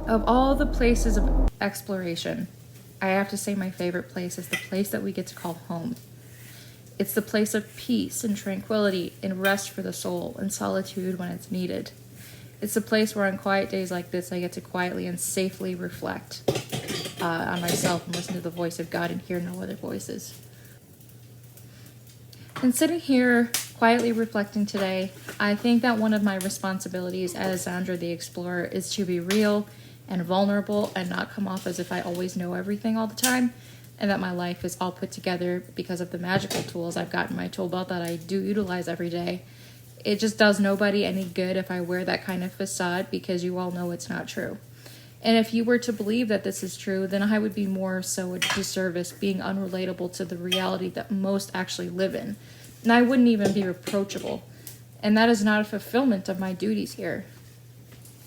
Of all the places of exploration, I have to say my favorite place is the place that we get to call home. It's the place of peace and tranquility and rest for the soul and solitude when it's needed. It's the place where on quiet days like this, I get to quietly and safely reflect on myself and listen to the voice of God and hear no other voices. And sitting here quietly reflecting today, I think that one of my responsibilities as Xandra the Xplorer is to be real and vulnerable and not come off as if I always know everything all the time, and that my life is all put together because of the magical tools I've got in my tool belt that I do utilize every day. It just does nobody any good if I wear that kind of facade, because you all know it's not true. And if you were to believe that this is true, then I would be more so a disservice, being unrelatable to the reality that most actually live in. And I wouldn't even be reproachable. And that is not a fulfillment of my duties here.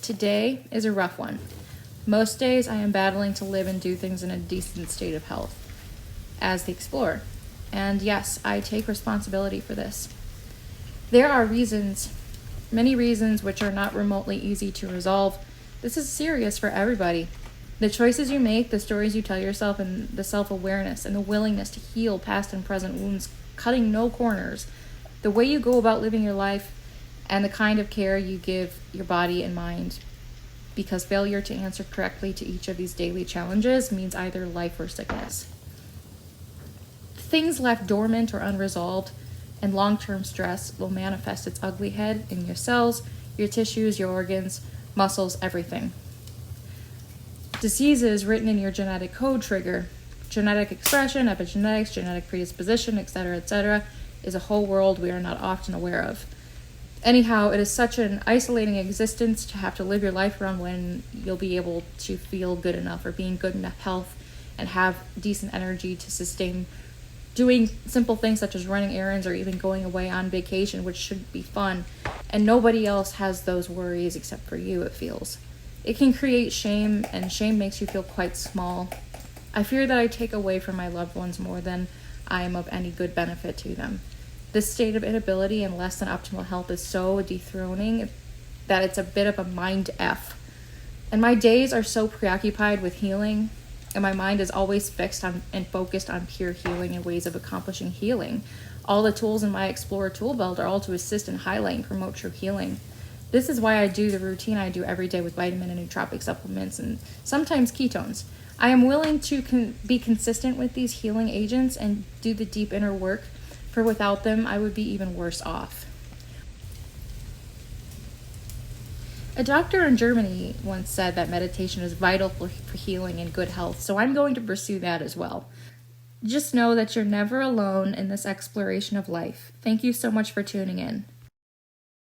Today is a rough one. Most days I am battling to live and do things in a decent state of health as the Explorer. And yes, I take responsibility for this. There are reasons, many reasons, which are not remotely easy to resolve. This is serious for everybody. The choices you make, the stories you tell yourself, and the self-awareness and the willingness to heal past and present wounds, cutting no corners, the way you go about living your life, and the kind of care you give your body and mind. Because failure to answer correctly to each of these daily challenges means either life or sickness. Things left dormant or unresolved and long-term stress will manifest its ugly head in your cells, your tissues, your organs, muscles, everything. Diseases written in your genetic code trigger. Genetic expression, epigenetics, genetic predisposition, etc., is a whole world we are not often aware of. Anyhow, it is such an isolating existence to have to live your life around when you'll be able to feel good enough or be in good enough health and have decent energy to sustain doing simple things such as running errands or even going away on vacation, which should be fun. And nobody else has those worries except for you, it feels. It can create shame, and shame makes you feel quite small. I fear that I take away from my loved ones more than I am of any good benefit to them. This state of inability and less than optimal health is so dethroning that it's a bit of a mind F. And my days are so preoccupied with healing, and my mind is always fixed on and focused on pure healing and ways of accomplishing healing. All the tools in my Explorer tool belt are all to assist and highlight and promote true healing. This is why I do the routine I do every day with vitamin and nootropic supplements and sometimes ketones. I am willing to be consistent with these healing agents and do the deep inner work, for without them, I would be even worse off. A doctor in Germany once said that meditation is vital for healing and good health, so I'm going to pursue that as well. Just know that you're never alone in this exploration of life. Thank you so much for tuning in.